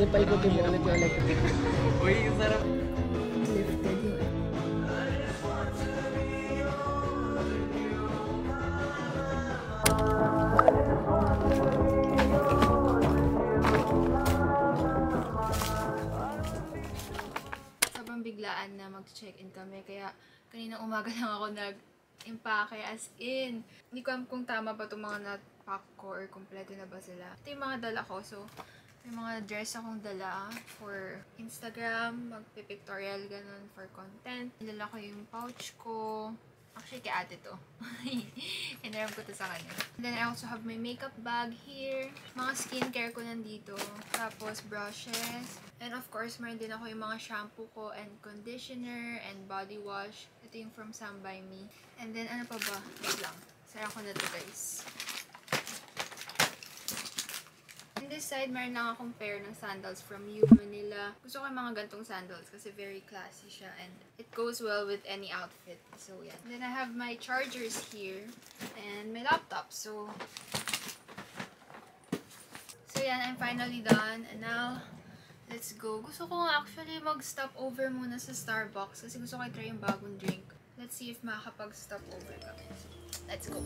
Kasi paikutin mo ulit yung electric. Uy, yung sarap. Lifted yung sobrang biglaan na mag-check-in kami. Kaya kaninang umaga lang ako nag-impake as in. Hindi ko alam kung tama ba itong mga na-pack ko or kompleto na ba sila. Ito yung mga dala ko. So, may mga dress akong dala for Instagram, magpipictorial, ganun, for content. Dala ko yung pouch ko. Actually, kay ate to. Inaram ko to sa kanya. And then, I also have my makeup bag here. Mga skincare ko nandito. Tapos, brushes. And of course, meron din ako yung mga shampoo ko and conditioner and body wash. Ito yung from Sam by Me. And then, ano pa ba? Wait lang. Sara ko na to, guys. On this side, meron lang akong pair ng sandals from You Manila. Gusto ko yung mga gantong sandals kasi very classy siya and it goes well with any outfit. So, yeah. Then I have my chargers here and my laptop. So, yan. I'm finally done. And now, let's go. Gusto ko actually mag-stop over muna sa Starbucks kasi gusto ko i-try yung bagong drink. Let's see if makakapag-stop over kami. So, let's go.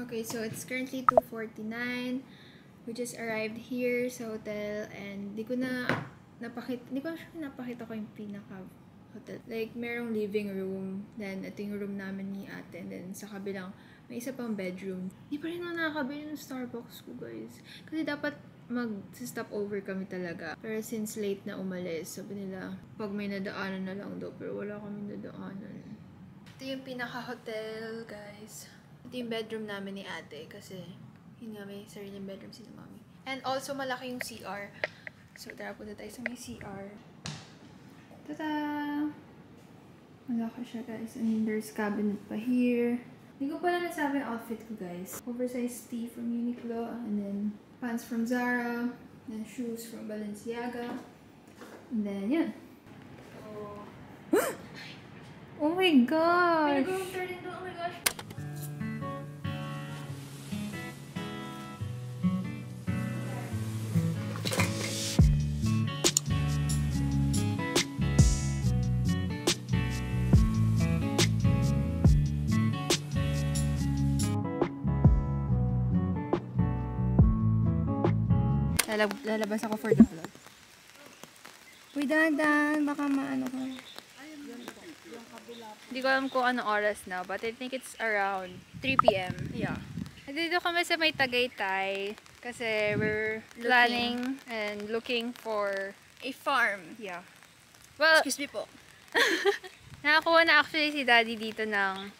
Okay, so it's currently 2:49. We just arrived here sa hotel and di ko napakita ko yung pinaka hotel. Like, merong living room, then ito yung room namin ni ate, and then sa kabilang may isa pang bedroom. Di pa rin ako nakakabili ng Starbucks ko, guys. Kasi dapat mag-stop over kami talaga. Pero since late na umalis, sabi nila, pag may nadaanan na lang daw, pero wala kami nadaanan. Ito yung pinaka-hotel, guys. Ito yung bedroom namin ni ate kasi yun nga, may sariling bedroom si mami. And also, malaki yung CR. So, tara punta tayo sa may CR. Tada! Malaki siya, guys. And there's cabinet pa here. Hindi ko pala nasabi yung outfit ko, guys. Oversized tee from Uniqlo. And then, pants from Zara. And shoes from Balenciaga. And then, yan. Oh my gosh! Oh my gosh! Lalabas ako for the vlog. Uy, dahan-dahan. Baka maano ko. Hindi ko alam kung anong oras na, but I think it's around 3 p.m. Yeah. Dito kami sa may Tagaytay kasi we're planning and looking for a farm. Yeah. Well, excuse me po. Nakakuha na actually si Daddy dito ng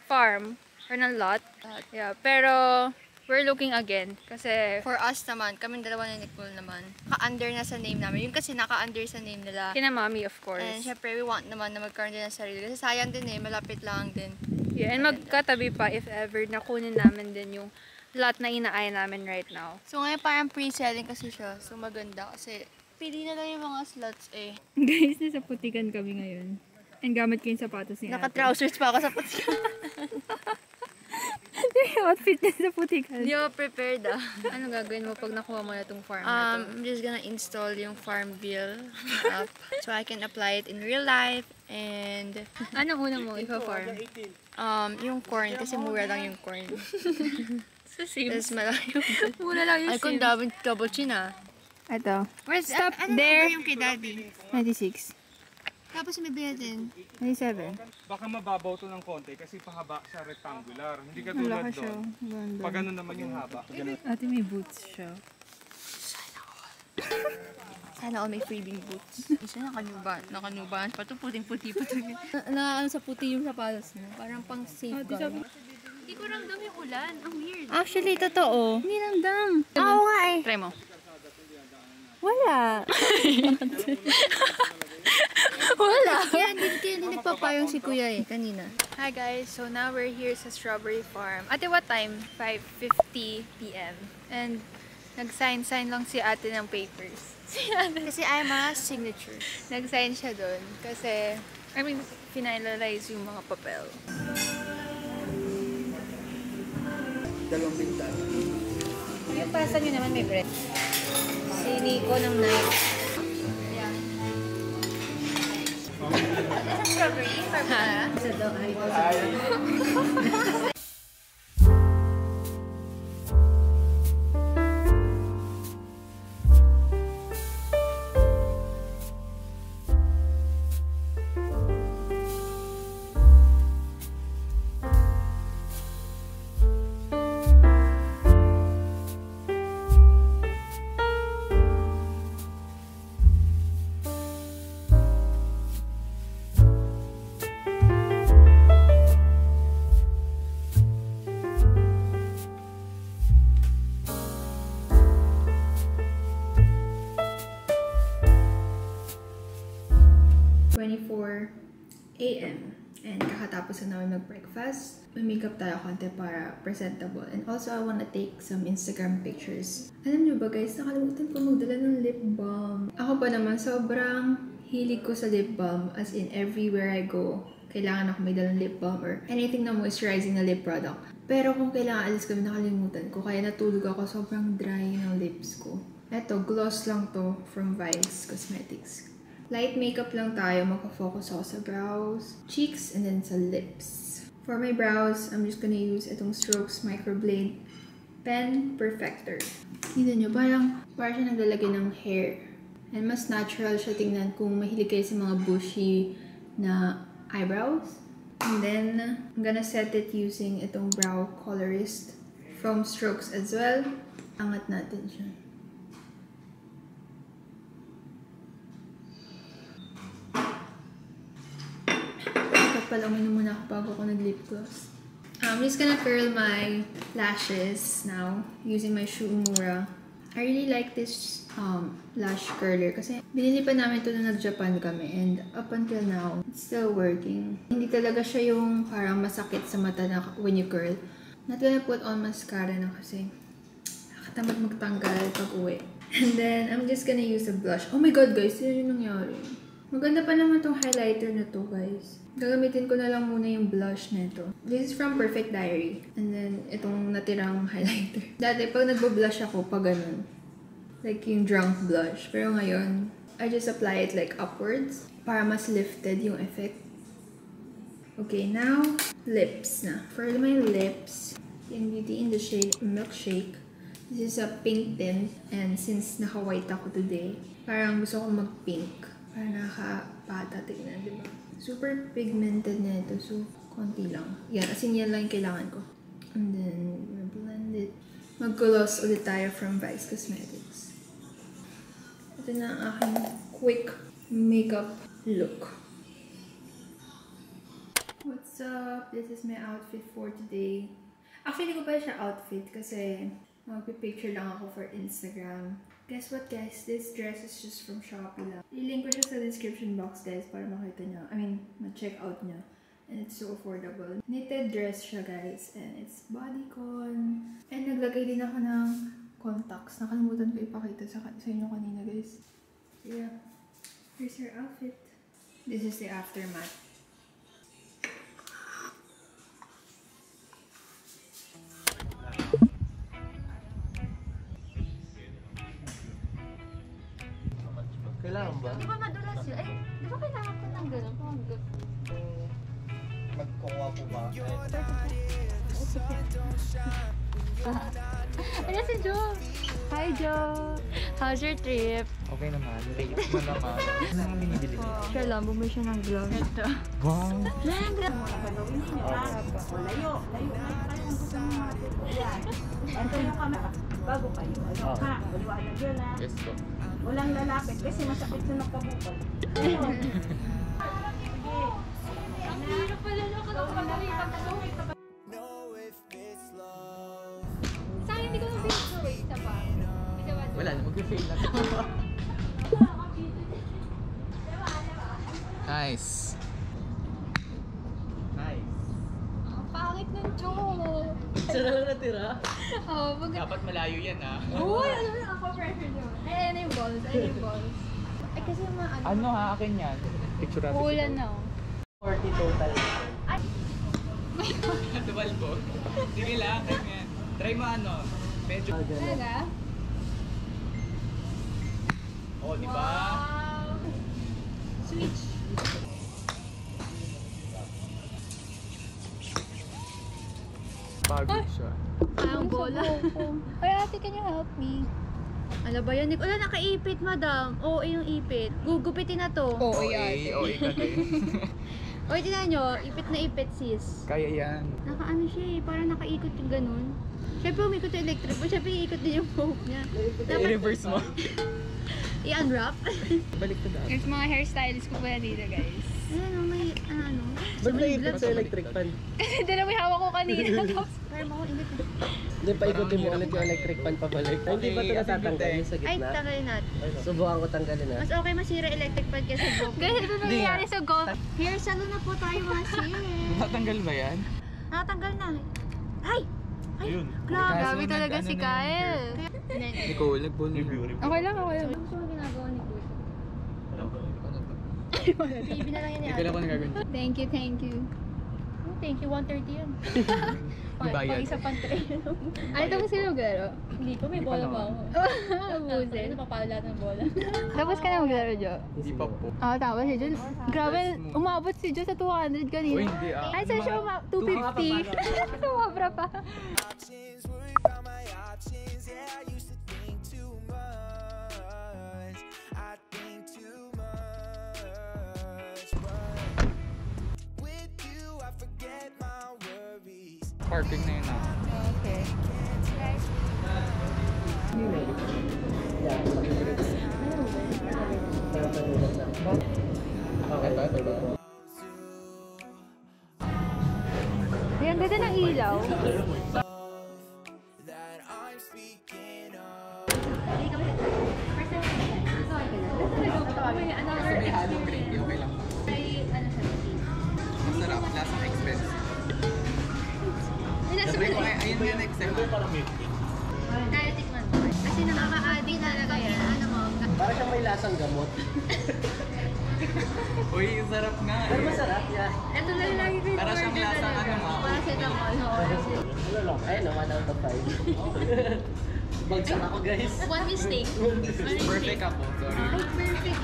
farm or ng lot. Yeah, pero we're looking again kasi for us naman, kaming dalawa ni Nicole naman, naka-under na sa name namin. Yung kasi naka-under sa name nila. kina Mommy, of course. And syempre, we want naman na magkaroon din ng sarili. Kasi sayang din malapit lang din. Yeah, and magkatabi pa if ever nakunin namin din yung lot na inaaya namin right now. So ngayon parang pre-selling kasi siya. So maganda kasi pili na lang yung mga slots eh. Guys, nasa putikan kami ngayon. And gamit ko yung sapatos ni ate. Naka-trousers pa ako sa putikan. Yung outfit na sa putikan. Hindi ako prepared ah. Ano gagawin mo pag nakuha mo na itong farm na to? I'm just gonna install yung Farmville app so I can apply it in real life and Anong una mo ipa-farm? yung corn kasi mura lang yung corn. Sa Sims. Tapos malaki yung Muna lang yung ay kung Sims. double chin ah. Ito. Where's, Stop ano there. yung kay Daddy? 96. Tapos may natin. 97. Baka mababaw to ng konti kasi pahaba siya rectangular. Hindi ka tulad Malaki siya. doon. Ganda. Pag ano naman yung haba. Ganun. Ate, may boots siya. Sana all may freebie boots. Isa nakanubahan pa ito. Puting-puti pa ito. Ano sa puti yung sapatos mo. Parang pang safeguard. Hindi ko ramdam yung ulan. Ang weird. Actually, totoo. Hindi ramdam. Oo nga eh. Try mo. Wala. Wala. Kaya hindi nagpapayong si kuya eh, kanina. Hi guys, so now we're here sa Strawberry Farm. Ate, what time? 5:50 p.m. And nag-sign lang si ate ng papers. Kasi I'm a signature. Nag-sign siya doon kasi, finalize yung mga papel. Dalawang bintana. Yung pasta nyo naman may bread. Si Nico ng night. Yeah. Is it strawberry? Sa daw ay. A.M. And kakatapos na namin mag-breakfast. May makeup tayo konti para presentable. And also, I wanna take some Instagram pictures. Alam niyo ba guys, nakalimutan ko magdala ng lip balm. Ako pa naman, sobrang hilig ko sa lip balm. As in, everywhere I go, kailangan ako may dalang lip balm or anything na moisturizing na lip product. Pero kung kailangan alis kami, nakalimutan ko. Kaya natulog ako, sobrang dry ng lips ko. Eto, gloss lang to from Vibes Cosmetics. Light makeup lang tayo. Magka-focus ako sa brows, cheeks, and then sa lips. For my brows, I'm just gonna use itong Strokes Microblade Pen Perfector. Tignan nyo, parang siya naglalagay ng hair. And mas natural siya tingnan kung mahilig kayo sa mga bushy na eyebrows. And then, I'm gonna set it using itong brow colorist from Strokes as well. Angat natin siya. Pala, uminom muna ako bago ako nag-lip gloss. I'm just gonna curl my lashes now using my Shu Uemura. I really like this lash curler kasi binili pa namin ito nung nag-Japan kami and up until now, it's still working. Hindi talaga siya yung parang masakit sa mata na when you curl. Not gonna put on mascara na kasi nakatamad magtanggal pag uwi. And then, I'm just gonna use a blush. Oh my god guys, yun yung nangyari. Maganda pa naman tong highlighter na to guys. Gagamitin ko na lang muna yung blush na ito. This is from Perfect Diary. And then, itong natirang highlighter. Dati, pag nagbo-blush ako, pag ganun. Like yung drunk blush. Pero ngayon, I just apply it like upwards. Para mas lifted yung effect. Okay, now, lips na. For my lips, yung Beauty in the shade Milkshake. This is a pink tint. And since naka-white ako today, parang gusto ko mag-pink. Para nakapata tignan, diba? Super pigmented na ito. So, konti lang. Yan, as in yan lang yung kailangan ko. And then, blend it. Mag-gloss ulit tayo from Vice Cosmetics. Ito na ang aking quick makeup look. What's up? This is my outfit for today. Actually, hindi ko pa siya outfit kasi magpipicture lang ako for Instagram. Guess what guys? This dress is just from Shopee lang. I-link ko siya sa description box guys para makita nyo. Ma-check out nyo. And it's so affordable. Knitted dress siya guys. And it's bodycon. And naglagay din ako ng contacts. Nakalimutan ko ipakita sa inyo kanina guys. So yeah. Here's your outfit. This is the aftermath. Kailangan ba? Di ba madulas yun? Di ba kailangan ko ng gano'n? Magkukuha po ba? Ano si Jo? Hi Jo! How's your trip? Okay naman. Late na naman. Ano ang binibili niyo? Siya lang, bumili siya ng gloves. Ito. Wow! Layo. Layo na tayo. Ito yung camera. bago kayo. Ano Oo. ha? Maliwanag yun ha? Yes po. Walang lalapit kasi masakit sa nakabukol. Ayun. Sige. Ang hirap pala no, kasi sayang hindi ko na-video. Wait, isa pa. Isa pa. Wala na, mag-fail na. Nice. Nice. Ang pangit ng joke. Isa na lang natira. Oo, pag... Dapat malayo yan ah. Uy, ano na ako pressure nyo. Ay, ano yung balls? Ano yung balls? Ay, kasi yung mga ano. Ano ha, akin yan? Picture natin. Ulan na. 40 total. Ay, Tumalbo. Sige lang, ganyan. Try mo ano, medyo. talaga? Oh, di ba? Wow! Switch. Pagod siya. Ang bola. Ay, ate, can you help me? Ano ba yan? Wala, nakaipit, madam. Oo, yung ipit. Gugupitin na to. Oo, OA ka din. O, tingnan nyo. Ipit na ipit, sis. Kaya yan. Nakaano siya eh. Parang nakaikot yung ganun. Siyempre, umikot yung electric mo. Siyempre, iikot din yung poke niya. I-reverse mo. I-unwrap. Balik to dati. There's mga hairstylist ko pala dito, guys. Ano, may ano. Ba't naipit sa electric fan? Kasi dala mo yung hawak ko kanina. Tapos, Parang ako init. Hindi pa ikutin mo ulit yung electric fan pabalik. Ay, hindi ba ito Okay, natatanggal yung sa Ay, gitna? tanggalin natin. Subukan ko tanggalin ha. Mas okay masira electric fan kaysa broken. ganito nangyayari sa golf. Hair salon na po tayo mga sis. Natanggal ba yan? Nakatanggal na. Ay! Ay! Ayun. Grabe talaga si Kyle. Nicole, nag-bone Okay lang, okay lang. Gusto mo ginagawa ni Kuya? Baby na lang yan ni Hindi ko lang ate. kung nagagawin. Thank you, thank you. Oh, thank you, 130 yun. Ibayad. Pag isa pang tray. Ay, tapos sino maglaro? Hindi ko, may bola pa ako. Abusin. Napapalo lahat ng bola. Tapos ka na maglaro, Jo? Hindi pa po. Ah, tapos si Jun. Grabe, umabot si Jun sa 200 kanina. Uy, hindi ah. Ay, saan siya 250? Sumabra pa. Options, worried about my options. Yeah, I used to think too much. I think too much. But with you, I forget my worries. Parking na yun ah. Okay. Ito. Ay, ang ganda ng ilaw. That I'm speaking of. May halong green tea, okay lang. Masarap, lasang expensive. Sabi ko, ayun nga next time. Kaya tikman mo. Kasi nakaka-addict talaga yan. Ano mo? Parang siyang may lasang gamot. Uy, sarap nga eh. Pero masarap yan. Ito lang lagi ko yung Para siyang order lasang talaga. ano, ah. Paracetamol. Ayun, 1 out of 5. Bagsak ako guys. One mistake. Perfect ako, sorry. Ay, perfect.